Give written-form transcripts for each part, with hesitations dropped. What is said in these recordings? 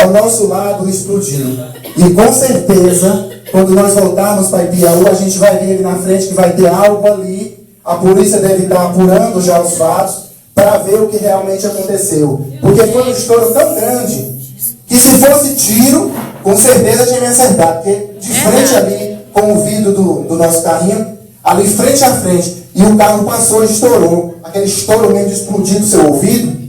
ao nosso lado explodiu. E com certeza, quando nós voltarmos para Ipiaú, a gente vai ver ali na frente que vai ter algo ali. A polícia deve estar apurando já os fatos para ver o que realmente aconteceu. Porque foi um estouro tão grande que se fosse tiro, com certeza tinha me acertado. Porque de frente ali, com o vidro do nosso carrinho, ali frente a frente, e o carro passou e estourou. Aquele estouro mesmo de explodir do seu ouvido.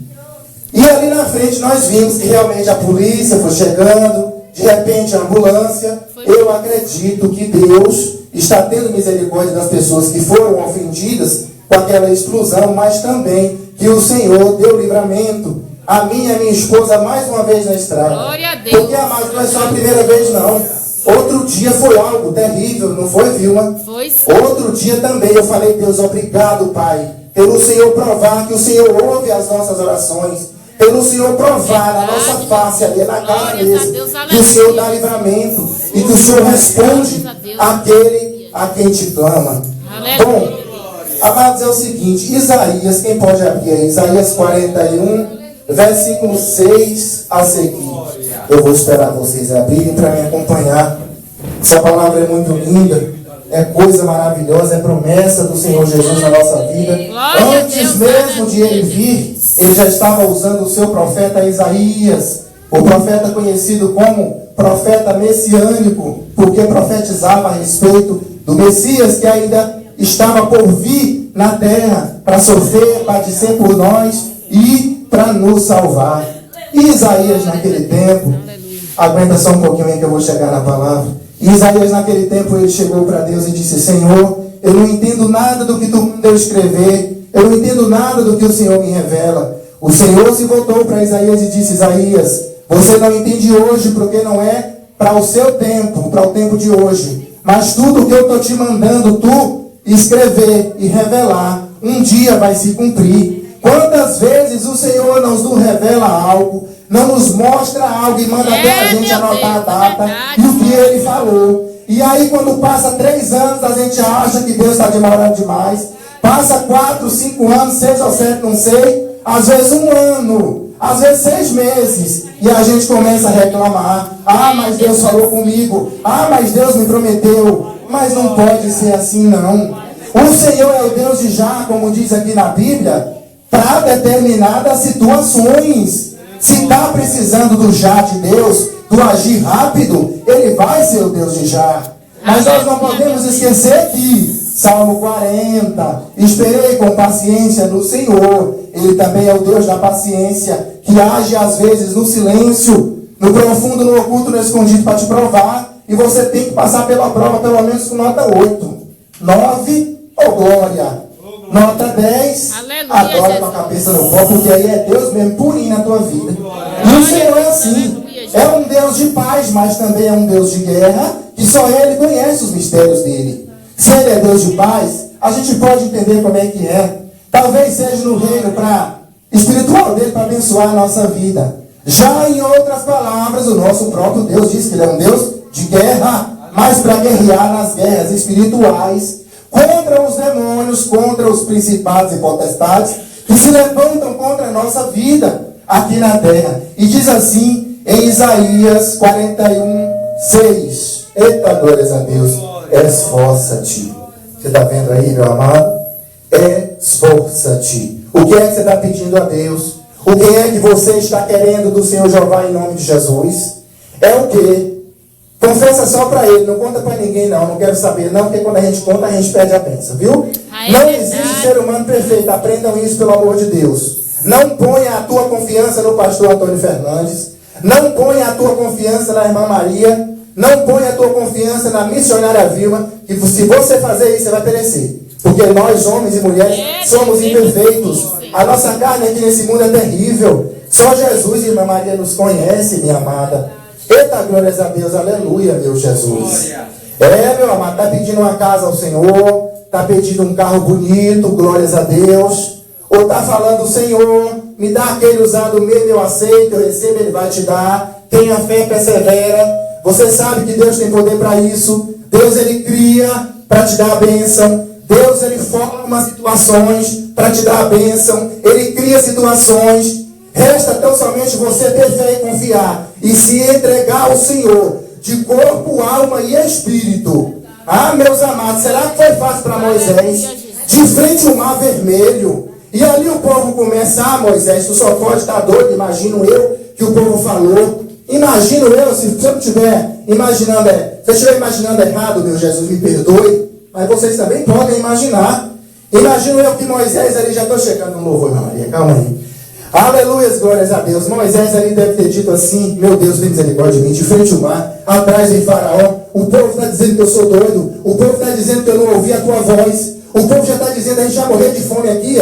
E ali na frente nós vimos que realmente a polícia foi chegando, de repente a ambulância. Eu acredito que Deus está tendo misericórdia das pessoas que foram ofendidas com aquela explosão, mas também que o Senhor deu livramento a mim e a minha esposa mais uma vez na estrada. Glória a Deus. Porque, amado, não é só a primeira vez não. Outro dia foi algo terrível, não foi, Vilma? Foi sim. Outro dia também eu falei, Deus, obrigado, Pai, pelo Senhor provar que o Senhor ouve as nossas orações, pelo Senhor provar na nossa face ali, na cara mesmo, que o Senhor dá livramento e que o Senhor responde àquele a quem te clama. Bom, amados, é o seguinte, Isaías, quem pode abrir aí? Isaías 41, versículo 6 a seguir. Eu vou esperar vocês abrirem para me acompanhar. Essa palavra é muito linda. É coisa maravilhosa, é promessa do Senhor Jesus na nossa vida. Antes mesmo de ele vir, ele já estava usando o seu profeta Isaías, o profeta conhecido como profeta messiânico, porque profetizava a respeito do Messias que ainda estava por vir na terra para sofrer, padecer por nós e para nos salvar. E Isaías naquele tempo, aguenta só um pouquinho aí que eu vou chegar na palavra. Isaías naquele tempo ele chegou para Deus e disse, Senhor, eu não entendo nada do que tu mandou escrever, eu não entendo nada do que o Senhor me revela. O Senhor se voltou para Isaías e disse, Isaías, você não entende hoje porque não é para o seu tempo, para o tempo de hoje, mas tudo que eu estou te mandando tu escrever e revelar, um dia vai se cumprir. Quantas vezes o Senhor nos revela algo, não nos mostra algo e manda até a gente anotar a data e o que ele falou. E aí quando passa 3 anos, a gente acha que Deus está demorando demais. Passa 4, 5 anos, 6 ou 7, não sei. Às vezes 1 ano, às vezes 6 meses. E a gente começa a reclamar. Ah, mas Deus falou comigo. Ah, mas Deus me prometeu. Mas não pode ser assim não. O Senhor é o Deus de já, como diz aqui na Bíblia, para determinadas situações. Se está precisando do já de Deus, do agir rápido, ele vai ser o Deus de já. Mas nós não podemos esquecer que Salmo 40, esperei com paciência no Senhor. Ele também é o Deus da paciência, que age às vezes no silêncio, no profundo, no oculto, no escondido, para te provar. E você tem que passar pela prova pelo menos com nota 8. 9, oh glória. Nota 10, adora com a cabeça no pó, porque aí é Deus mesmo purinho na tua vida. E o Senhor é assim. É um Deus de paz, mas também é um Deus de guerra, que só Ele conhece os mistérios dele. Se Ele é Deus de paz, a gente pode entender como é que é. Talvez seja no reino espiritual dele para abençoar a nossa vida. Já em outras palavras, o nosso próprio Deus diz que Ele é um Deus de guerra, mas para guerrear nas guerras espirituais, contra os demônios, contra os principados e potestades que se levantam contra a nossa vida aqui na terra. E diz assim em Isaías 41, 6. Eita, glórias a Deus. Esforça-te. Você está vendo aí, meu amado? Esforça-te. O que é que você está pedindo a Deus? O que é que você está querendo do Senhor Jeová em nome de Jesus? É o quê? Confessa só para ele, não conta para ninguém não quero saber não, porque quando a gente conta a gente perde a bênção, viu? Não existe ser humano perfeito, aprendam isso pelo amor de Deus. Não ponha a tua confiança no pastor Antônio Fernandes, não ponha a tua confiança na irmã Maria, não ponha a tua confiança na missionária Vilma, que se você fazer isso você vai perecer. Porque nós, homens e mulheres, somos imperfeitos. A nossa carne aqui nesse mundo é terrível. Só Jesus e irmã Maria nos conhece, minha amada. Eita, glórias a Deus, aleluia, meu Jesus. Meu amado, está pedindo uma casa ao Senhor, está pedindo um carro bonito, glórias a Deus. Ou está falando, Senhor, me dá aquele usado mesmo, eu aceito, eu recebo, Ele vai te dar. Tenha fé, persevera. Você sabe que Deus tem poder para isso. Deus, Ele cria para te dar a bênção. Deus, Ele forma situações para te dar a bênção. Ele cria situações. Resta tão somente você ter fé e confiar e se entregar ao Senhor de corpo, alma e espírito. Ah, meus amados, será que foi fácil para Moisés? De frente ao mar vermelho. E ali o povo começa: ah, Moisés, tu só pode estar doido. Imagino eu que o povo falou. Imagino eu, se eu não estiver imaginando, se eu estiver imaginando errado, meu Jesus, me perdoe. Mas vocês também podem imaginar. Imagino eu que Moisés ali, já estou chegando no louvor, Maria, calma aí. Aleluias, glórias a Deus. Moisés ali deve ter dito assim: meu Deus, tem misericórdia de mim, de frente ao mar, atrás vem Faraó. O povo está dizendo que eu sou doido. O povo está dizendo que eu não ouvi a tua voz. O povo já está dizendo: a gente vai morrer de fome aqui,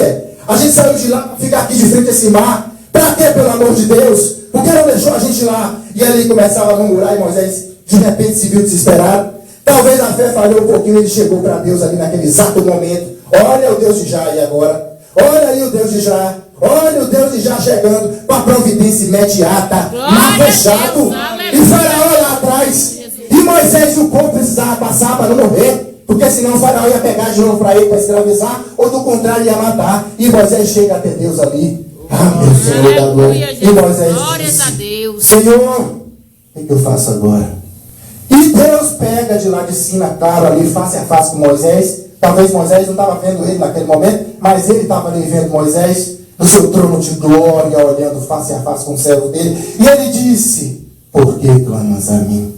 A gente saiu de lá para ficar aqui de frente a esse mar. Para quê, pelo amor de Deus? Por que não deixou a gente lá? E ali começava a murmurar, e Moisés de repente se viu desesperado. Talvez a fé falhou um pouquinho, ele chegou para Deus ali naquele exato momento. Olha o Deus de Já aí agora. Olha aí o Deus de Já. Olha o Deus de Já chegando com a providência imediata. Mar fechado. E Faraó lá atrás. E Moisés e o povo precisavam passar para não morrer. Porque senão o Faraó ia pegar de novo para ele, para escravizar. Ou do contrário ia matar. E Moisés chega até Deus ali. Ah, meu Senhor da glória. E Moisés diz: Senhor, o que eu faço agora? E Deus pega de lá de cima, claro, ali face a face com Moisés. Talvez Moisés não estava vendo ele naquele momento, mas ele estava ali vendo Moisés no seu trono de glória, olhando face a face com o servo dele. E ele disse: por que clamas a mim?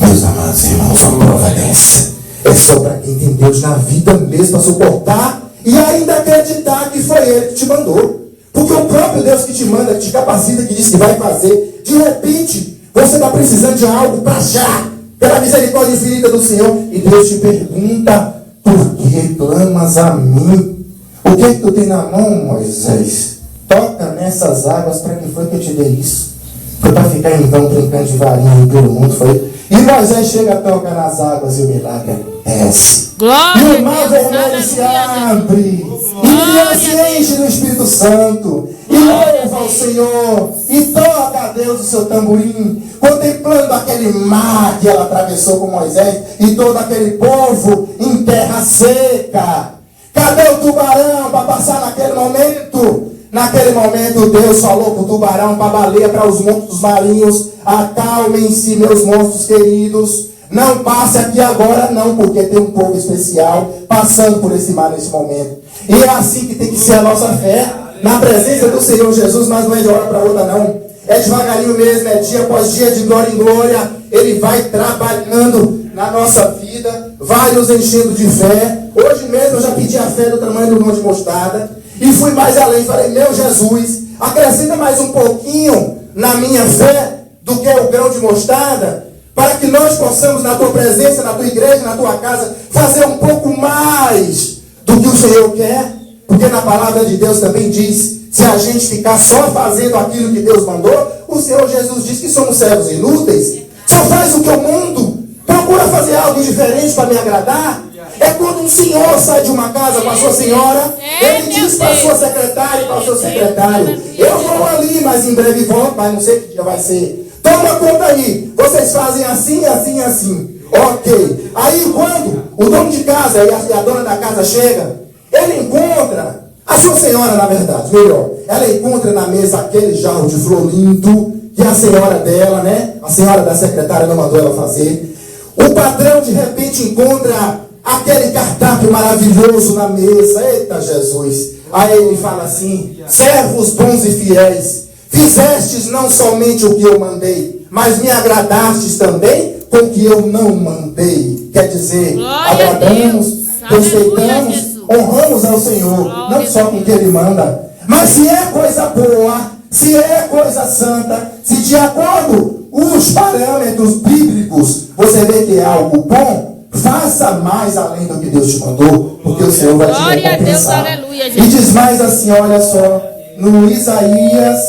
Meus amados irmãos, uma prova dessa é só para quem tem Deus na vida mesmo, para suportar e ainda acreditar que foi Ele que te mandou. Porque o próprio Deus que te manda, que te capacita, que diz que vai fazer, de repente você está precisando de algo para já, pela misericórdia infinita do Senhor, e Deus te pergunta: por que clamas a mim? O que tu tem na mão, Moisés? Toca nessas águas. Para que foi que eu te dei isso? Foi para ficar em vão brincando de varinha pelo mundo, foi? E Moisés chega, toca nas águas, e o milagre acontece. E o mar vermelho se abre, e se enche do Espírito Santo, e louva ao Senhor, e toca a Deus o seu tamborim, contemplando aquele mar que ela atravessou com Moisés, e todo aquele povo em terra seca. Cadê o tubarão para passar naquele momento? Naquele momento Deus falou para o tubarão, para a baleia, para os monstros marinhos: acalmem-se, meus monstros queridos, não passe aqui agora não, porque tem um povo especial passando por esse mar nesse momento. E é assim que tem que ser a nossa fé, na presença do Senhor Jesus, mas não é de hora para outra não, é devagarinho mesmo, é dia após dia, de glória em glória. Ele vai trabalhando na nossa vida, vai nos enchendo de fé. Hoje mesmo eu já pedi a fé do tamanho do grão de mostarda, e fui mais além, falei: meu Jesus, acrescenta mais um pouquinho na minha fé do que é o grão de mostarda, para que nós possamos, na tua presença, na tua igreja, na tua casa, fazer um pouco mais do que o Senhor quer. Porque na palavra de Deus também diz: se a gente ficar só fazendo aquilo que Deus mandou, o Senhor Jesus diz que somos servos inúteis. Só faz o que eu mando, procura fazer algo diferente para me agradar. É quando um senhor sai de uma casa com a sua senhora, ele diz para a sua secretária e para o seu secretário: eu vou ali, mas em breve volto, mas não sei que dia vai ser. Toma conta aí, vocês fazem assim, assim, assim. Ok. Aí quando o dono de casa e a dona da casa chega, ele encontra a sua senhora, na verdade, melhor, ela encontra na mesa aquele jarro de flor lindo, que é a senhora dela, né? A senhora da secretária não mandou ela fazer. O patrão de repente encontra aquele cardápio maravilhoso na mesa. Eita Jesus! Aí ele fala assim: servos bons e fiéis, fizestes não somente o que eu mandei, mas me agradastes também com o que eu não mandei. Quer dizer, agradamos, respeitamos, honramos ao Senhor, não só com o que Ele manda, mas se é coisa boa, se é coisa santa, se de acordo os parâmetros bíblicos você vê que é algo bom, faça mais além do que Deus te mandou, porque o Senhor vai te recompensar. E diz mais assim, olha só, no Isaías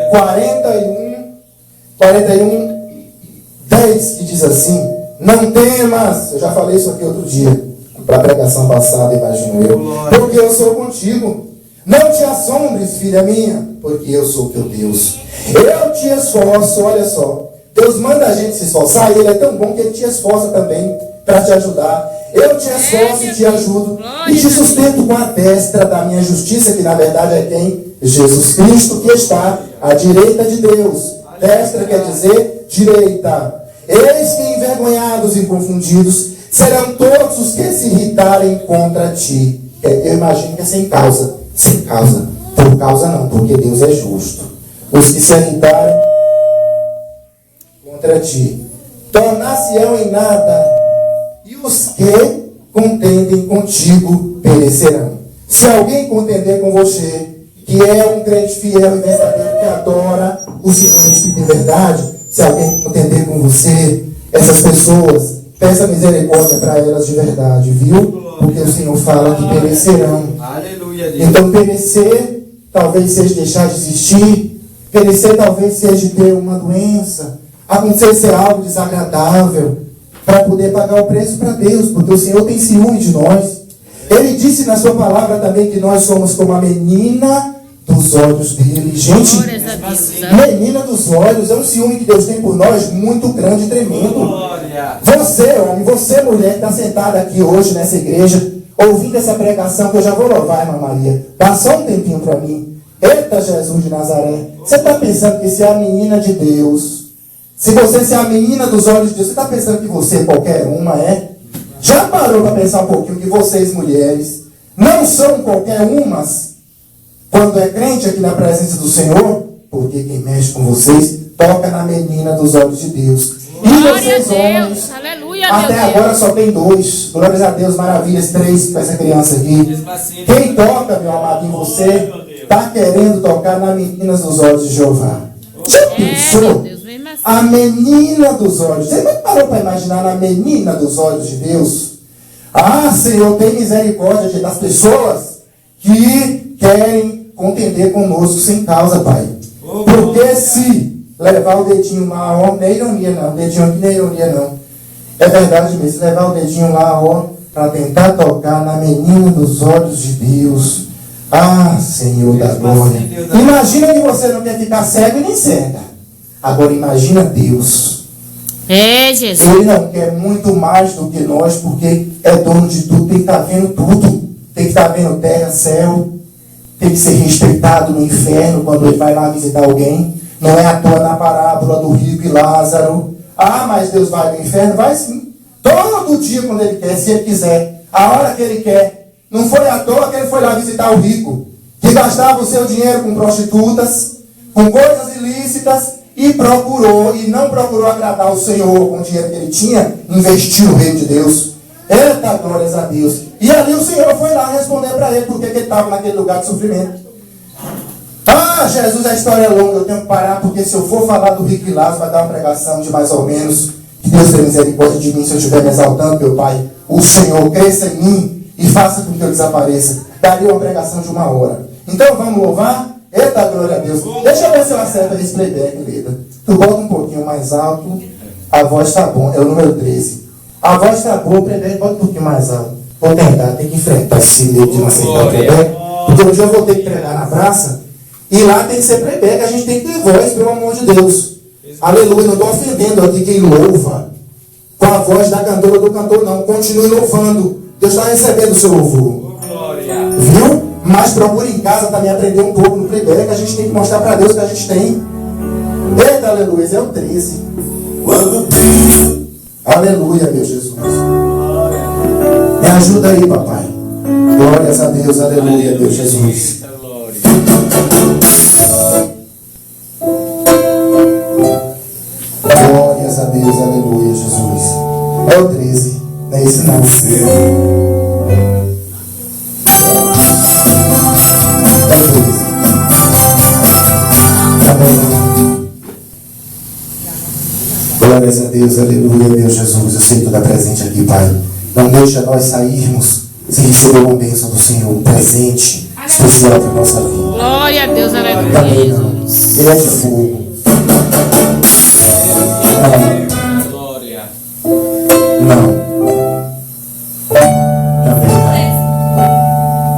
41, 10, que diz assim: não temas, eu já falei isso aqui outro dia, para a pregação passada, imagino eu, porque eu sou contigo. Não te assombres, filha minha, porque eu sou teu Deus. Eu te esforço, olha só. Deus manda a gente se esforçar, e Ele é tão bom que Ele te esforça também para te ajudar. Eu te esforço e te ajudo e te sustento com a destra da minha justiça, que na verdade é quem? Jesus Cristo, que está à direita de Deus. Destra quer dizer direita. Eis que envergonhados e confundidos serão todos os que se irritarem contra ti. Eu imagino que é sem causa. Sem causa. Por causa não, porque Deus é justo. Os que se irritarem contra ti tornar-se-ão em nada, e os que contendem contigo perecerão. Se alguém contender com você, que é um crente fiel e verdadeiro, que adora o Senhor em espírito e verdade, se alguém contender com você, essas pessoas, peça misericórdia para elas de verdade, viu? Porque o Senhor fala que perecerão. Aleluia, Deus. Então perecer talvez seja deixar de existir, perecer talvez seja ter uma doença, acontecer algo desagradável, para poder pagar o preço para Deus, porque o Senhor tem ciúme de nós. Ele disse na sua palavra também que nós somos como a menina dos olhos dele. Gente, menina dos olhos, é um ciúme que Deus tem por nós muito grande e tremendo. Você, homem, você, mulher, que está sentada aqui hoje nessa igreja, ouvindo essa pregação, que eu já vou louvar, irmã Maria, dá só um tempinho para mim. Eita, Jesus de Nazaré, você está pensando que você é a menina de Deus? Se você é a menina dos olhos de Deus, você está pensando que você, qualquer uma, é? Já parou para pensar um pouquinho que vocês, mulheres, não são qualquer umas quando é crente aqui na presença do Senhor? Porque quem mexe com vocês toca na menina dos olhos de Deus. E vocês, homens, aleluia, até agora só tem 2. Glórias a Deus, maravilhas, 3 com essa criança aqui. Quem toca, meu amado, em você, está querendo tocar na menina dos olhos de Jeová. Já pensou? A menina dos olhos. Você não parou para imaginar a menina dos olhos de Deus? Ah, Senhor, tem misericórdia das pessoas que querem contender conosco sem causa, Pai. Porque se levar o dedinho lá, ó, não é ironia não, o dedinho aqui não é ironia não. É verdade mesmo, se levar o dedinho lá, ó, para tentar tocar na menina dos olhos de Deus. Ah, Senhor da glória. Imagina que você não quer ficar cego e nem cega. Agora imagina Deus. É, Jesus. Ele não quer muito mais do que nós, porque é dono de tudo, tem que estar vendo tudo. Tem que estar vendo terra, céu. Tem que ser respeitado no inferno quando ele vai lá visitar alguém. Não é à toa na parábola do rico e Lázaro. Ah, mas Deus vai no inferno? Vai sim. Todo dia quando ele quer, se ele quiser. A hora que ele quer. Não foi à toa que ele foi lá visitar o rico, que gastava o seu dinheiro com prostitutas, com coisas ilícitas, e não procurou agradar o Senhor com o dinheiro que ele tinha, investiu no reino de Deus. Eita, glórias a Deus. E ali o Senhor foi lá responder para ele porque ele estava naquele lugar de sofrimento. Ah, Jesus, a história é longa, eu tenho que parar, porque se eu for falar do rico e Lázaro, vai dar uma pregação de mais ou menos. Que Deus tenha misericórdia de mim se eu estiver me exaltando, meu Pai. O Senhor cresça em mim e faça com que eu desapareça. Daria uma pregação de 1 hora. Então vamos louvar? Eita, glória a Deus. Deixa eu ver se eu acerto esse playback, Leda. Tu bota um pouquinho mais alto. A voz está bom. É o número 13. A voz está boa, o playback bota um pouquinho mais alto. Vou tentar, tem que enfrentar esse medo de não aceitar o playback. Porque um dia eu vou ter que pregar na praça. E lá tem que ser playback. A gente tem que ter voz, pelo amor de Deus. Aleluia. Não estou ofendendo aqui quem louva com a voz da cantora ou do cantor, não. Continue louvando. Deus está recebendo o seu louvor. Viu? Mas procure em casa também aprender um pouco no playback. A gente tem que mostrar para Deus que a gente tem. Eita, aleluia, é o 13. Aleluia, meu Jesus. Me ajuda aí, papai. Glórias a Deus, aleluia, meu Jesus. Glórias a Deus, aleluia, Jesus. É o 13. Não é esse não. Glórias a Deus, aleluia, meu Jesus. Eu sei que tu está presente aqui, Pai. Não deixa nós sairmos sem receber uma bênção do Senhor, um presente especial para a nossa vida. Glória a Deus, aleluia. Também não. Ele é de fogo. Não. Não. Também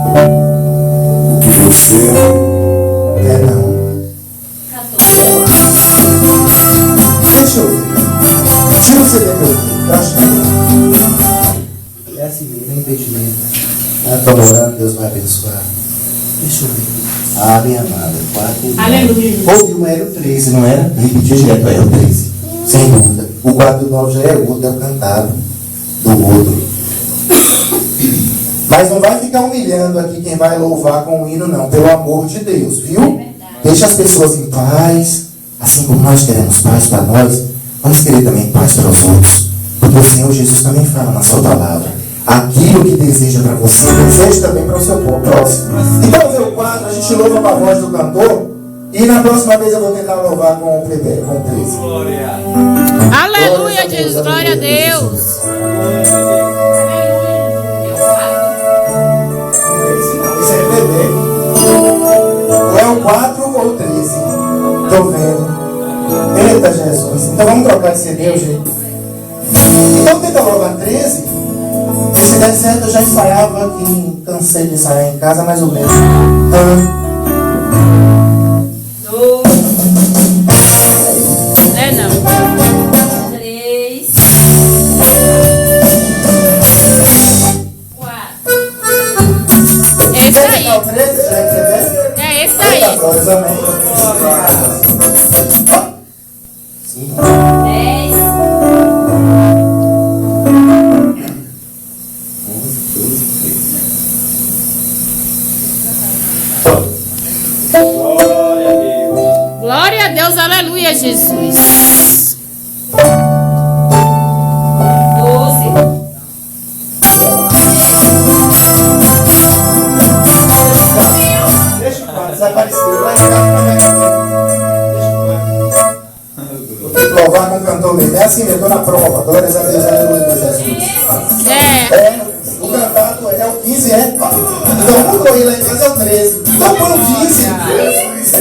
não. Que você é não. Deixa eu ver. Tira o CD pra eu ver. Eu acho que esse menino, impedimento. Estou orando, Deus vai abençoar. Deixa eu ver. Ah, minha amada, 4. Aleluia. Houve um era o 13, não era? Repetiu direto, era o 13. Sem dúvida. O 4 do 9 já é outro, é o cantado do outro. Mas não vai ficar humilhando aqui quem vai louvar com o hino, não. Pelo amor de Deus, viu? Deixa as pessoas em paz. Assim como nós queremos paz para nós, vamos querer também paz para os outros. Porque o Senhor Jesus também fala na sua palavra. Aquilo que deseja para você, deseja também para o seu próximo. Então, ver o quadro, a gente louva com a voz do cantor. E na próxima vez eu vou tentar louvar com o 13. Aleluia, Jesus. Glória a Deus. Isso é bebê. Ou é o 4 ou o 13. Estou vendo. Eita, Jesus. Então vamos trocar de CD, gente. Então tenta louvar 13. Se der certo, eu já ensaiava aqui. Cansei de ensaiar em casa, mais ou menos. É não. 3, 4. Esse aí. É o 13, já que você vê? É esse aí. Glórias, amém. Sim. 10. Glória a Deus. Aleluia, Jesus. 12. Deixa o quadro, desapareceu. Lá em casa, deixa o quadro. Vou ter que louvar com o cantor mesmo. É assim mesmo, estou na prova. Glórias a Deus, aleluia, Deus Jesus. O cantado é o 15, é? Então vamos correr lá em casa, é o 13. Então põe o 15. Esse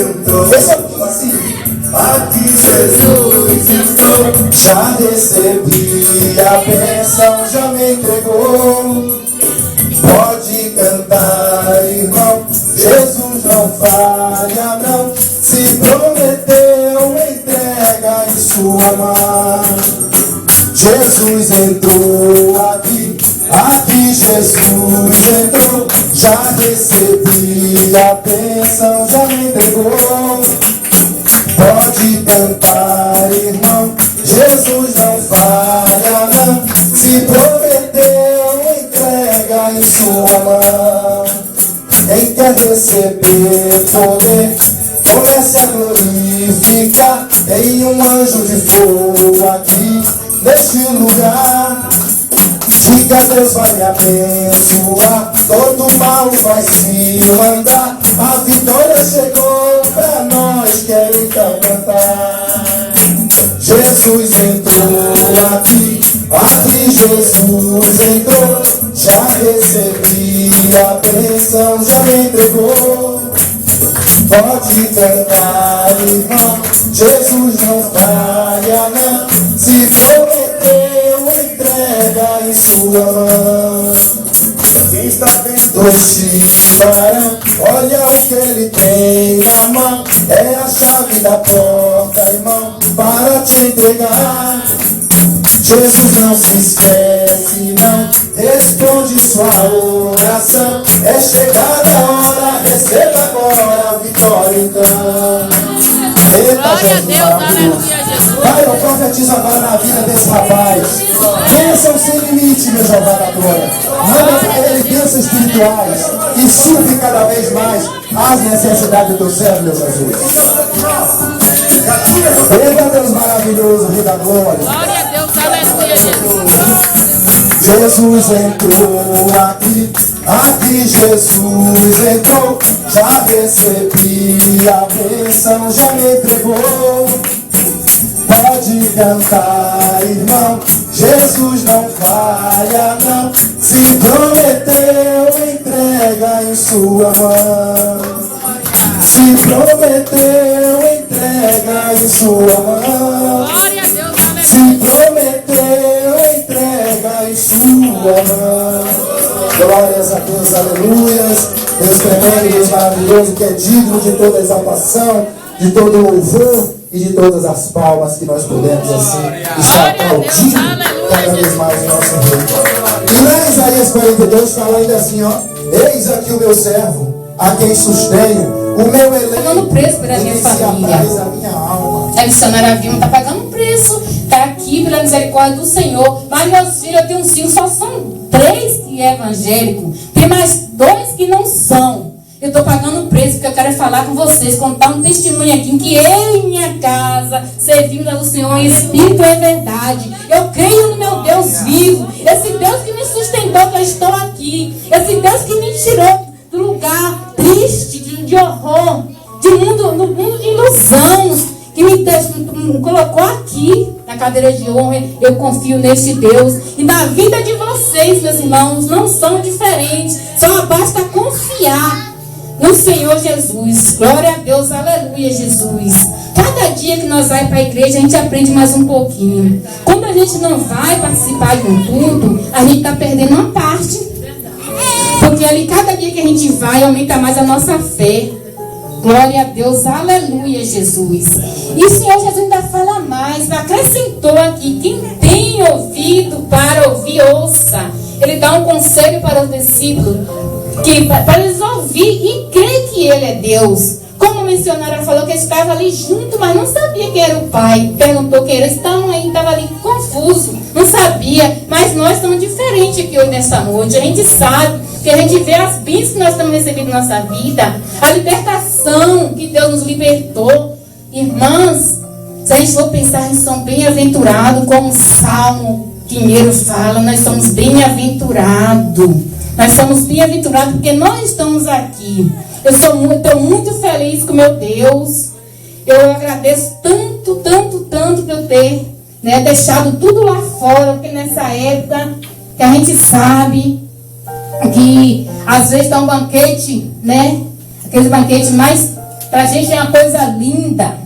é o 15. Aqui Jesus entrou, já recebi a bênção, já me entregou. Pode cantar, irmão, Jesus não falha não. Se prometeu, entrega em sua mão. Jesus entrou aqui, aqui Jesus entrou, já recebi a bênção, já me entregou. Pode cantar, irmão, Jesus não falha não. Se prometeu, entrega em sua mão. Quem quer receber poder, comece a glorificar. Tem um anjo de fogo aqui neste lugar. Fica, Deus vai me abençoar, todo mal vai se mandar. A vitória chegou pra nós, quero então cantar. Jesus entrou aqui, aqui Jesus entrou, já recebi a bênção, já me entregou. Pode cantar, irmão, Jesus não falha não. Se prometeu, entrega em sua mão. Quem está vendo este varão, olha o que ele tem na mão. É a chave da porta, irmão, para te entregar. Jesus não se esquece, não responde sua oração. É chegada a hora, receba agora a vitória então. Glória a Deus, aleluia, Jesus. Pai, eu profetizo agora na vida desse rapaz. Bênção sem limite, meu Jeová da glória. Manda para ele bênçãos espirituais e supre cada vez mais as necessidades do teu servo, meu Jesus. Eita Deus maravilhoso, Rei da glória. Glória a Deus, aleluia, Jesus. Jesus entrou aqui, aqui Jesus entrou, já recebi a bênção, já me entregou. Pode cantar, irmão, Jesus não falha não. Se prometeu, entrega em sua mão. Se prometeu, entrega em sua mão. Glória a Deus, aleluia. Se prometeu, entrega em sua mão. Glórias a Deus, aleluias. Deus tremendo, Deus maravilhoso, que é digno de toda exaltação, de todo louvor e de todas as palmas que nós podemos assim estar aplaudindo cada vez mais o nosso Rei. E lá em Isaías 42 fala ainda assim, ó. Eis aqui o meu servo, a quem sustenho, o meu elenco, pagando preço pela minha família. a minha alma. A missionária Vilma está pagando preço, está aqui pela misericórdia do Senhor. Mas meus filhos, eu tenho 5, só são 3 que é evangélico. Tem mais 2 que não são. Eu estou pagando preço porque eu quero falar com vocês, contar um testemunho aqui, que eu e minha casa servimos ao Senhor em espírito e verdade. Eu creio no meu Deus vivo, esse Deus que me sustentou, que eu estou aqui, esse Deus que me tirou do lugar triste, de horror, no mundo de ilusão, que me colocou aqui na cadeira de honra. Eu confio nesse Deus. E na vida de vocês, meus irmãos, não são diferentes. Só basta confiar no Senhor Jesus. Glória a Deus, aleluia, Jesus. Cada dia que nós vamos para a igreja, a gente aprende mais um pouquinho. Quando a gente não vai participar de um culto, a gente está perdendo uma parte. Porque ali, cada dia que a gente vai, aumenta mais a nossa fé. Glória a Deus, aleluia, Jesus. E o Senhor Jesus ainda fala mais, acrescentou aqui: quem tem ouvido para ouvir, ouça. Ele dá um conselho para os discípulos, para eles ouvir e crer que Ele é Deus. Como a missionária falou que estava ali junto, mas não sabia que era o Pai. Perguntou que eles estavam aí, estava ali confuso, não sabia. Mas nós estamos diferentes aqui hoje nessa noite. A gente sabe, que a gente vê as bênçãos que nós estamos recebendo na nossa vida, a libertação que Deus nos libertou. Irmãs, se a gente for pensar, nós somos bem-aventurados, como o Salmo 1 fala, nós somos bem-aventurados. Nós somos bem-aventurados porque nós estamos aqui. Eu estou muito feliz com meu Deus. Eu agradeço tanto por eu ter deixado tudo lá fora, porque nessa época que a gente sabe que às vezes dá um banquete, aquele banquete, mas pra gente é uma coisa linda.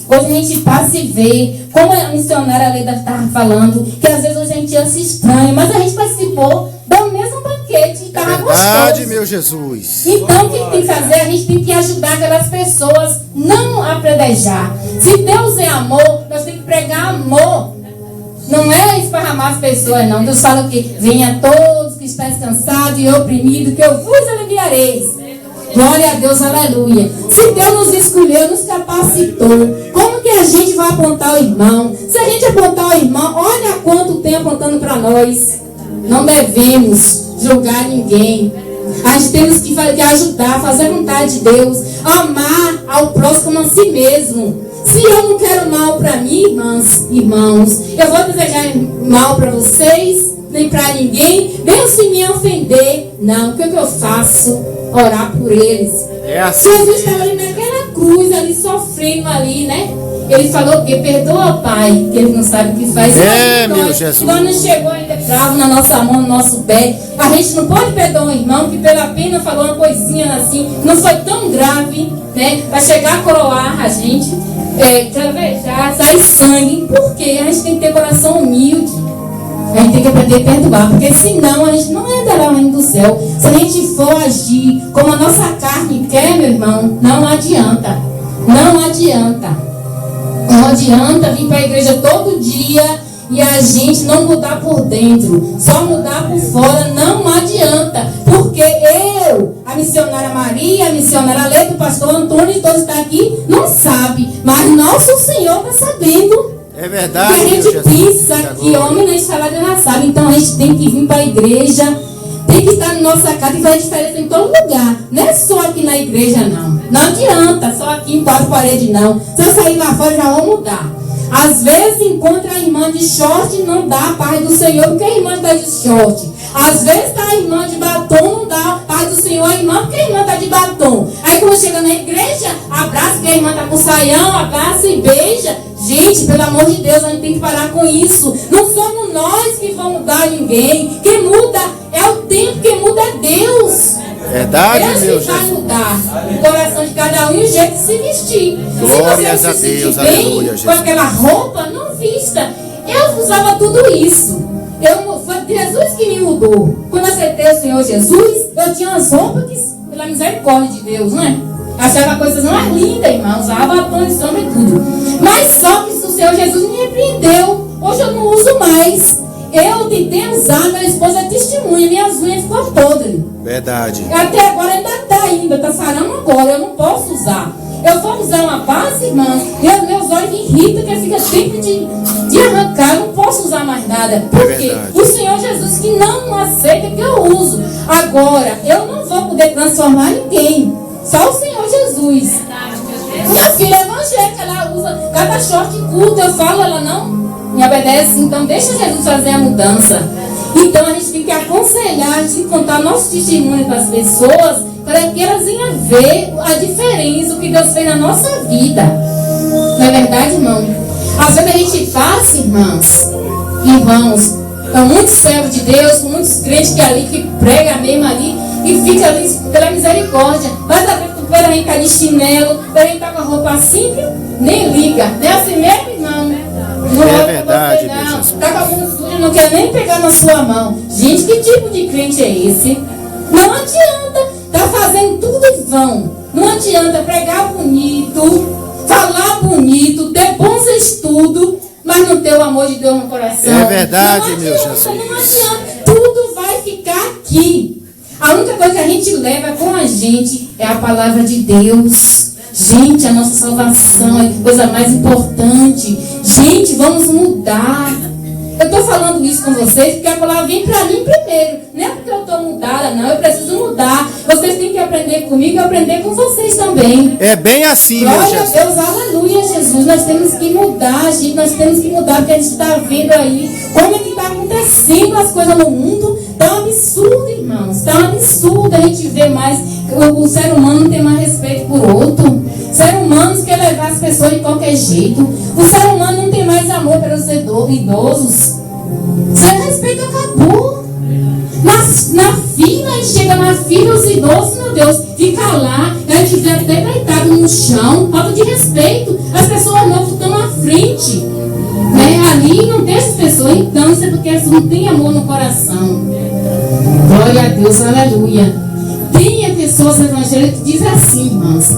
Hoje a gente passa e vê, como a missionária Leda estava falando, que às vezes hoje a gente se estranha, mas a gente participou do mesmo banquete e estava gostoso. Meu Jesus. Então o que tem que fazer? A gente tem que ajudar aquelas pessoas não a predejar. Se Deus é amor, nós temos que pregar amor. Não é esparramar as pessoas, não. Deus fala que venha todos que estão cansados e oprimidos, que eu vos aliviareis. Glória a Deus, aleluia. Se Deus nos escolheu, nos capacitou, como que a gente vai apontar o irmão? Se a gente apontar o irmão, olha quanto tem apontando para nós. Não devemos julgar ninguém. A gente temos que ajudar, fazer a vontade de Deus, amar ao próximo como a si mesmo. Se eu não quero mal para mim, irmãos, eu vou desejar mal para vocês, nem para ninguém, mesmo se me ofender. Não, o que eu faço? Orar por eles. Assim. Jesus estava ali naquela cruz, ali sofrendo ali, Ele falou que perdoa, Pai, que ele não sabe o que faz. Meu Jesus. Nós não chegou ainda cravo na nossa mão, no nosso pé. A gente não pode perdoar um irmão que pela pena falou uma coisinha assim, não foi tão grave, Vai chegar a coroar a gente, travejar, sair sangue. Por quê? A gente tem que ter coração humilde. A gente tem que aprender a perdoar, porque senão a gente não entrará no reino do céu. Se a gente for agir como a nossa carne quer, meu irmão, não adianta. Não adianta. Não adianta vir para a igreja todo dia e a gente não mudar por dentro, só mudar por fora. Não adianta, porque a missionária Maria, a missionária Leda, o pastor Antônio e todos estão aqui, não sabe, mas nosso Senhor está sabendo. É verdade. Porque a gente pensa que homem não está lá de não sabe. Então a gente tem que vir para a igreja, tem que estar na nossa casa e fazer diferença em todo lugar. Não é só aqui na igreja, não. Não adianta, só aqui em 4 paredes, não. Se eu sair lá fora, já vou mudar. Às vezes encontra a irmã de short e não dá a paz do Senhor, porque a irmã está de short. Às vezes está a irmã de batom, não dá a paz do Senhor a irmã, porque a irmã está de batom. Aí quando chega na igreja, abraça, porque a irmã está com saião, abraça e beija. Gente, pelo amor de Deus, a gente tem que parar com isso. Não somos nós que vamos mudar ninguém. Quem muda é o tempo, quem muda é Deus. Verdade, Deus meu que vai Jesus. mudar o coração de cada um e o jeito de se vestir. Glórias se a você Deus, se sentir bem aleluia, com Jesus. aquela roupa, não vista. Eu usava tudo isso. Foi Jesus que me mudou. Quando eu aceitei o Senhor Jesus, eu tinha umas roupas que, pela misericórdia de Deus, achava coisas mais lindas, irmão. Usava batom de sombra e tudo. Mas só que o Senhor Jesus me repreendeu. Hoje eu não uso mais. Eu tentei usar, minha esposa é testemunha. unha, minhas unhas ficou podres. Verdade. Até agora ainda tá sarando agora, eu não posso usar. Eu vou usar uma base, irmã, e os meus olhos me irritam, que fica sempre de arrancar, eu não posso usar mais nada. Por quê? O Senhor Jesus que não aceita que eu uso. Agora, eu não vou poder transformar ninguém. Só o Senhor Jesus. Minha filha é evangélica, ela usa cada short curto, eu falo, ela não me obedece, então deixa Jesus fazer a mudança. Então a gente tem que aconselhar, a gente tem que contar nosso testemunho para as pessoas, para que elas venham ver a diferença, o que Deus fez na nossa vida. Não é verdade, irmão? Às vezes a gente passa, irmãos, com muitos servos de Deus, com muitos crentes que ali, que prega mesmo ali, e fica ali pela misericórdia. Mas a gente tá de chinelo, a gente tá com a roupa simples, nem liga. Não é assim mesmo, irmão? Não é olha verdade, pra você, não. Jesus. Tá com a mão suja, não quer nem pegar na sua mão. Gente, que tipo de crente é esse? Não adianta, tá fazendo tudo em vão. Não adianta pregar bonito, falar bonito, ter bons estudos, mas não ter o amor de Deus no coração. É verdade, não meu adianta, Jesus. não adianta, tudo vai ficar aqui. A única coisa que a gente leva com a gente é a palavra de Deus. Gente, a nossa salvação é a coisa mais importante. Gente, vamos mudar. Eu estou falando isso com vocês porque a palavra vem para mim primeiro. Não é porque eu estou mudada, não. Eu preciso mudar. Vocês têm que aprender comigo e aprender com vocês também. É bem assim, meu Glória a Jesus. Deus, aleluia, Jesus. Nós temos que mudar, gente. Nós temos que mudar porque a gente está vendo aí como é que está acontecendo as coisas no mundo. Está um absurdo, irmãos. Está um absurdo. A gente vê mais. O ser humano não tem mais respeito por outro. O ser humano quer levar as pessoas de qualquer jeito. O ser humano não tem mais amor pelos idosos. Seu respeito acabou. Na fila, e chega na fila, os idosos, meu Deus, fica lá, a gente vê até deitado no chão, falta de respeito. As pessoas novas estão na frente, né? Ali não deixa as pessoas, então isso é porque elas não têm amor no coração. Glória a Deus, aleluia. Tem pessoas evangélicas que dizem assim, irmãos: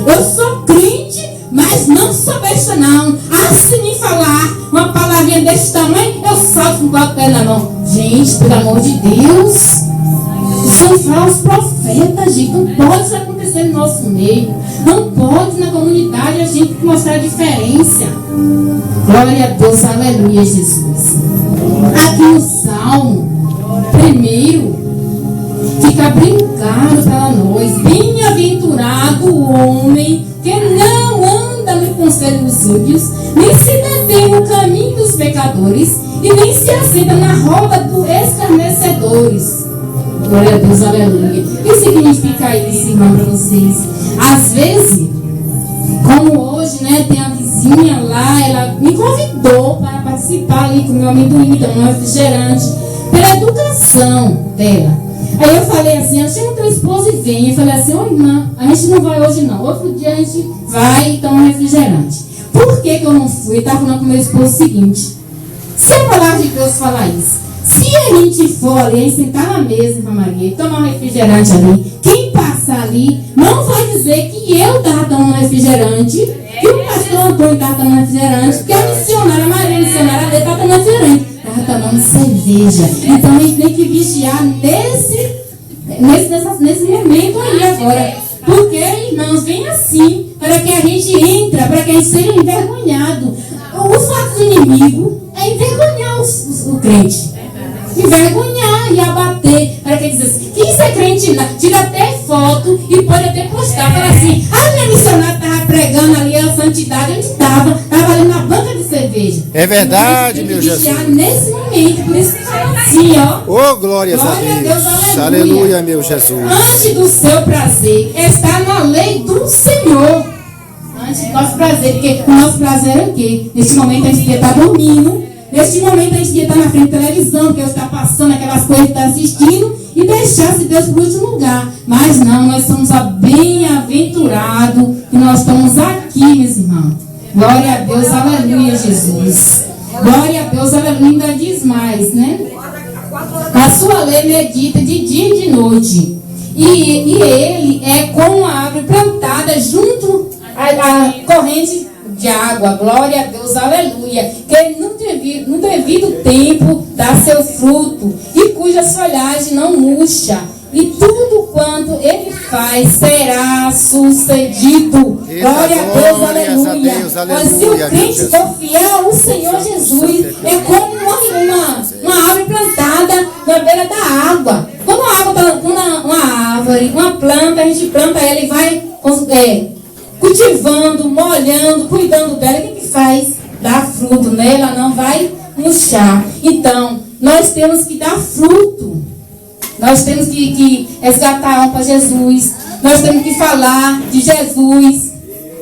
eu sou crente, mas não sou besta não. Se me falar uma palavrinha desse tamanho, eu salto com quatro pés na mão. Gente, pelo amor de Deus, são falsos profetas, gente. Não pode isso acontecer no nosso meio. Não pode na comunidade a gente mostrar a diferença. Glória a Deus, aleluia, Jesus. Aqui no Salmo, primeiro, fica brincado para nós: bem-aventurado o homem que não anda no conselho dos ímpios, nem se detém no caminho dos pecadores, e nem se assenta na roda dos escarnecedores. Glória a Deus, aleluia. O que significa isso, irmão, para vocês? Às vezes, como hoje, né, tem a vizinha lá, ela me convidou para participar ali com o meu amendoim, então um refrigerante, pela educação dela. Aí eu falei assim: chama teu esposo e vem. Eu falei assim: ô irmã, a gente não vai hoje não. Outro dia a gente vai e toma um refrigerante. Por que eu não fui? Eu estava falando com meu esposo o seguinte: se a palavra de Deus falar isso, se a gente for ali, sentar na mesa, irmã Maria, e tomar um refrigerante ali, quem passar ali não vai dizer que eu estava tomando refrigerante, que o pastor Antônio estava tomando refrigerante, porque a missionária Maria, a missionária ali, estava tomando refrigerante. Estava tomando cerveja. Então a gente tem que vigiar nesse momento aí agora. Porque, irmãos, vem assim, para que a gente entre, para que a gente seja envergonhado. O fato do inimigo é envergonhar o crente. Envergonhar e abater, para que ele diz assim: quem isso é crente lá? Tira até foto e pode até postar. Fala assim: minha missionária estava pregando ali a santidade. Onde estava? Estava ali na banca de cerveja. É verdade, meu Jesus. Nesse momento, por isso que fala assim, ó. Oh, glórias a Deus. Aleluia, meu Jesus. Antes do seu prazer, está na lei do Senhor. Antes do nosso prazer, porque o nosso prazer é o quê? Neste momento a gente devia estar dormindo. Neste momento a gente devia estar na frente da televisão, que eu está passando aquelas coisas que está assistindo, e deixasse Deus por último lugar. Mas não, nós somos bem-aventurados que nós estamos aqui, meus irmãos. Glória a Deus, aleluia, Jesus. Glória a Deus, aleluia. Ainda diz mais, né? A sua lei medita de dia e de noite. E ele é como a árvore plantada junto à corrente de água. Glória a Deus, aleluia. Que ele no devido tempo dá seu fruto. E cujas folhagens não murcha, e tudo quanto ele faz será sucedido. Glória a Deus, aleluia. Mas se o crente for fiel ao Senhor Jesus, é como uma árvore plantada na beira da água. Quando uma árvore, uma planta, a gente planta ela e vai cultivando, molhando, cuidando dela, o que faz? Dá fruto, né? Ela não vai murchar. Então, nós temos que dar fruto. Nós temos que resgatar a alma para Jesus. Nós temos que falar de Jesus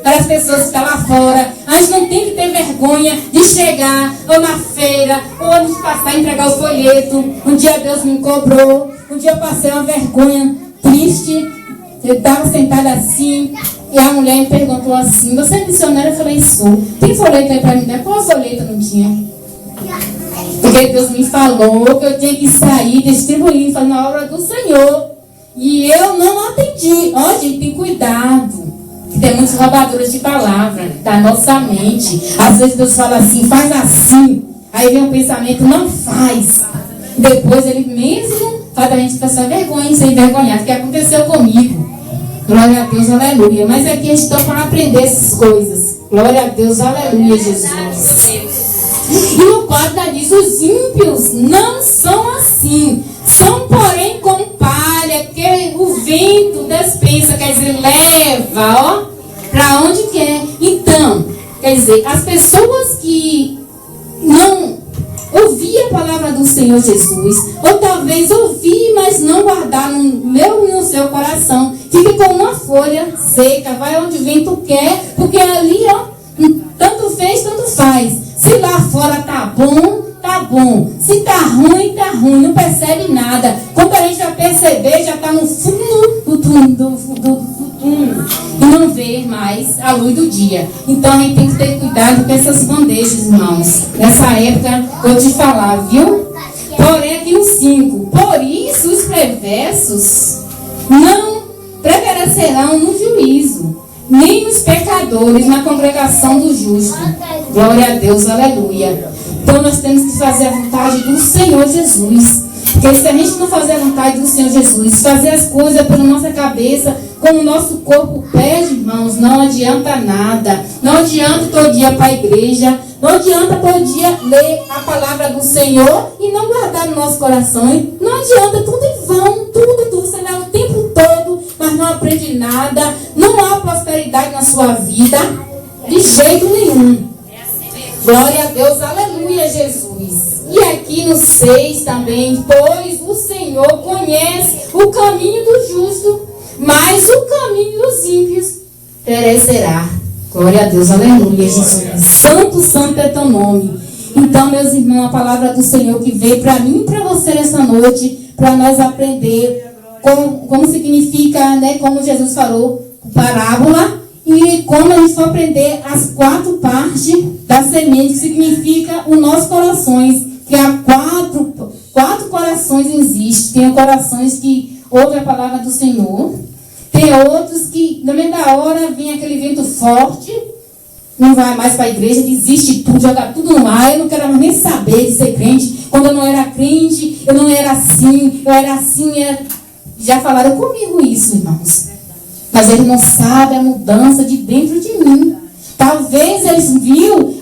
para as pessoas que estão lá fora. A gente não tem que ter vergonha de chegar ou na feira, ou a gente passar e entregar os folhetos. Um dia Deus me cobrou. Um dia eu passei uma vergonha triste. Eu estava sentada assim, e a mulher me perguntou assim: você é missionária? Eu falei: sou. Tem folheto aí para mim? Qual folheto não tinha? Porque Deus me falou que eu tinha que sair distribuindo, fazendo a obra do Senhor. E eu não atendi. Ó, gente, tem cuidado. Tem muitos roubadores de palavra da nossa mente. Às vezes Deus fala assim: faz assim. Aí vem um pensamento: não faz. Depois ele mesmo faz a gente passar vergonha, ser envergonhado. O que aconteceu comigo? Glória a Deus, aleluia. Mas aqui a gente está para aprender essas coisas. Glória a Deus, aleluia, Jesus. E o 4 diz: os ímpios não são assim. São, porém, como palha que o vento despensa, quer dizer, leva, ó, para onde quer. Então, quer dizer, as pessoas que não ouviam a palavra do Senhor Jesus, ou talvez ouvir, mas não guardar no seu coração, fica com uma folha seca, vai onde o vento quer, porque ali, ó, tanto fez, tanto faz. Se lá fora tá bom, tá bom. Se tá ruim, não percebe nada. Quando a gente vai perceber, já tá no fundo do túnel e não vê mais a luz do dia. Então a gente tem que ter cuidado com essas bandejas, irmãos. Nessa época, vou te falar, viu? Porém, aqui no 5: por isso os perversos não prevalecerão no juízo, nem os pecadores na congregação do justo. Glória a Deus, aleluia. Então nós temos que fazer a vontade do Senhor Jesus. Porque se a gente não fazer a vontade do Senhor Jesus, fazer as coisas pela nossa cabeça, como o nosso corpo pede, irmãos, não adianta nada. Não adianta todo dia para a igreja. Não adianta todo dia ler a palavra do Senhor e não guardar no nosso coração. Não adianta, tudo em vão, tudo. Você leva o tempo todo, mas não aprende nada. Não há prosperidade na sua vida, de jeito nenhum. Glória a Deus, aleluia, Jesus. E aqui no 6 também: pois o Senhor conhece o caminho do justo, mas o caminho dos ímpios perecerá. Glória a Deus, aleluia, Jesus. Santo, santo é teu nome. Então, meus irmãos, a palavra do Senhor que veio para mim e para você nessa noite, para nós aprender como significa, né, como Jesus falou, parábola. E como a gente for aprender as 4 partes da semente, que significa os nossos corações, que há quatro corações existem. Tem corações que ouvem a palavra do Senhor, tem outros que, no meio da hora, vem aquele vento forte, não vai mais para a igreja, desiste tudo, joga tudo no ar. Eu não quero mais nem saber de ser crente. Quando eu não era crente, eu não era assim, eu era assim. Já falaram comigo isso, irmãos. Mas ele não sabe a mudança de dentro de mim. Talvez eles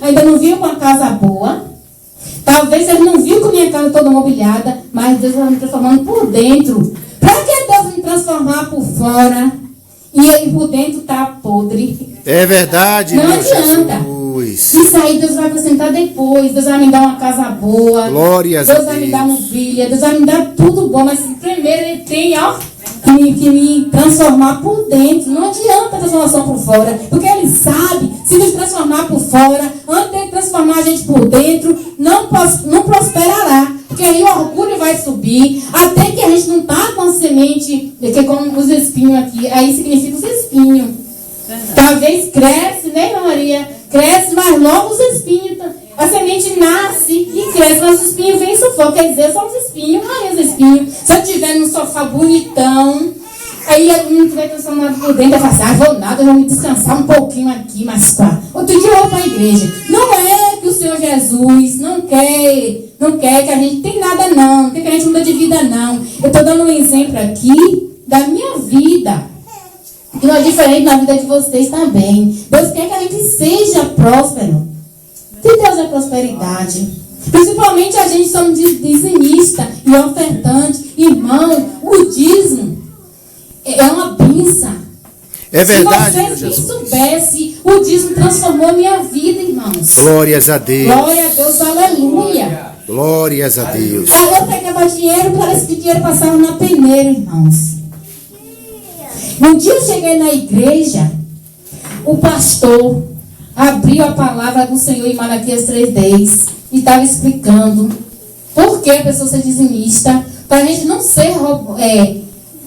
ainda não viu com a casa boa. Talvez ele não viu com a minha casa toda mobiliada. Mas Deus vai me transformando por dentro. Para que Deus me transformar por fora e ele por dentro tá podre? É verdade, não meu adianta. Jesus. Isso aí Deus vai acrescentar depois. Deus vai me dar uma casa boa. Glórias a Deus vai me dar mobília. Deus vai me dar tudo bom. Mas primeiro ele tem, ó, que me transformar por dentro. Não adianta a transformação por fora, porque ele sabe, se nos transformar por fora, antes de transformar a gente por dentro, não prosperará, porque aí o orgulho vai subir, até que a gente não está com a semente, que é como os espinhos aqui, aí significa os espinhos. Talvez cresce, né, Maria? Cresce, mas logo os espinhos, a semente nasce e cresce, mas os espinhos vêm e sufocam. Quer dizer, são os espinhos, os espinhos. Se eu estiver num sofá bonitão, aí eu não estiver transformado por dentro, eu falo assim: vou nada, eu vou me descansar um pouquinho aqui, mas pá, outro dia eu vou para a igreja. Não é que o Senhor Jesus não quer que a gente tem nada não, não quer que a gente muda de vida não. Eu estou dando um exemplo aqui da minha vida, que não é diferente na vida de vocês também. Deus quer que a gente seja próspero. Que Deus é prosperidade. Principalmente a gente somos dizimista e ofertante. Irmão, o dízimo é uma bênção. É verdade, meu se vocês Jesus. soubessem, o dízimo transformou a minha vida, irmãos. Glórias a Deus. Glória a Deus, aleluia. Glórias a Deus. Aí eu pegava dinheiro, parece que o dinheiro passava na peneira, irmãos. Um dia eu cheguei na igreja, o pastor abriu a palavra do Senhor em Malaquias 3:10 e estava explicando por que a pessoa ser dizimista, para a gente não ser roubar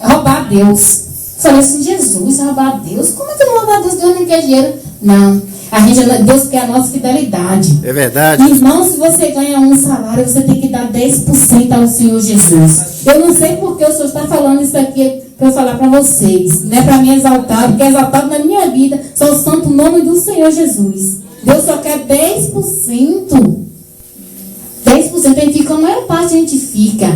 a Deus. Eu falei assim, Jesus, roubar a Deus? Como é que não roubar a Deus? Deus não quer dinheiro. Não, Deus quer a nossa fidelidade. É verdade. Irmão, se você ganha um salário, você tem que dar 10% ao Senhor Jesus. Eu não sei porque o Senhor está falando isso aqui para eu falar para vocês. Não é para me exaltar, porque é exaltado na minha vida só o santo nome do Senhor Jesus. Deus só quer 10%. 10% a gente fica, a maior parte a gente fica.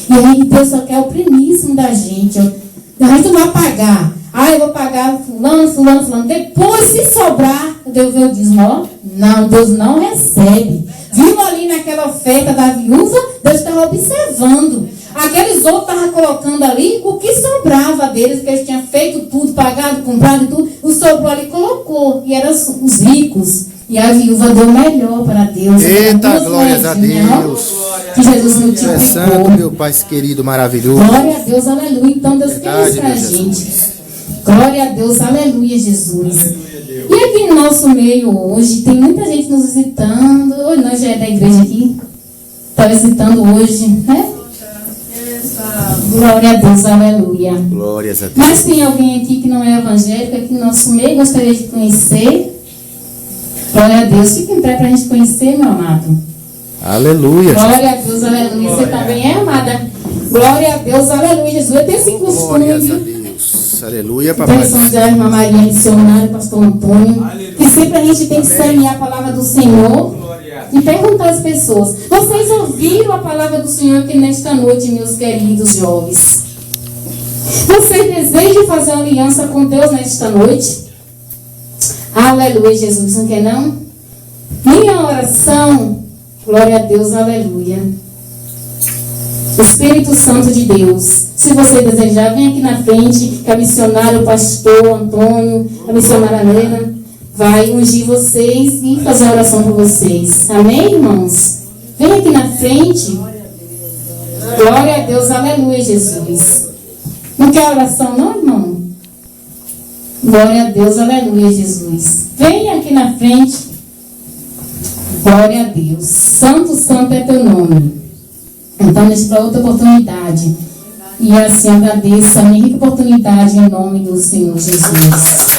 E aí Deus só quer o primíssimo da gente. A gente não vai pagar. Eu vou pagar fulano. Depois, se sobrar, Deus vê o dízimo. Não, Deus não recebe. Viu ali naquela oferta da viúva? Deus estava observando. Aqueles outros estavam colocando ali o que sobrava deles, porque eles tinham feito tudo, pagado, comprado e tudo. O sobrou ali colocou. E eram os ricos. E a viúva deu melhor para Deus. Eita, glórias a Deus. Que Jesus É multiplicou. santo, meu Pai querido, maravilhoso. Glória a Deus, aleluia. Então Deus quer isso pra meu gente. Jesus. Glória a Deus, aleluia, Jesus. E aqui no nosso meio hoje, tem muita gente nos visitando. Hoje nós já é da igreja aqui. Está visitando hoje, né? Glória a Deus, aleluia. Glórias a Deus. Mas tem alguém aqui que não é evangélico aqui no nosso meio, gostaria de conhecer. Glória a Deus. Fica em pé para a gente conhecer, meu amado. Aleluia. Glória a Deus, aleluia. Você também é amada. Glória a Deus, aleluia, Jesus. Eu tenho esse Glórias a costume. Deus. Aleluia, papai. Pensamos da irmã Maria, missionária, pastor Antônio, que sempre a gente tem que semear a palavra do Senhor e perguntar às pessoas: vocês ouviram a palavra do Senhor aqui nesta noite, meus queridos jovens? Vocês desejam fazer uma aliança com Deus nesta noite? Aleluia, Jesus, não quer não? Minha oração, glória a Deus, aleluia. Espírito Santo de Deus, se você desejar, vem aqui na frente, que a missionária, o pastor Antônio, a missionária Helena, vai ungir vocês e fazer a oração por vocês. Amém, irmãos? Vem aqui na frente. Glória a Deus, aleluia, Jesus. Não quer oração não, irmão? Glória a Deus, aleluia, Jesus. Vem aqui na frente. Glória a Deus. Santo, santo é teu nome. Então, deixa para outra oportunidade. E assim agradeço a minha rica oportunidade em nome do Senhor Jesus.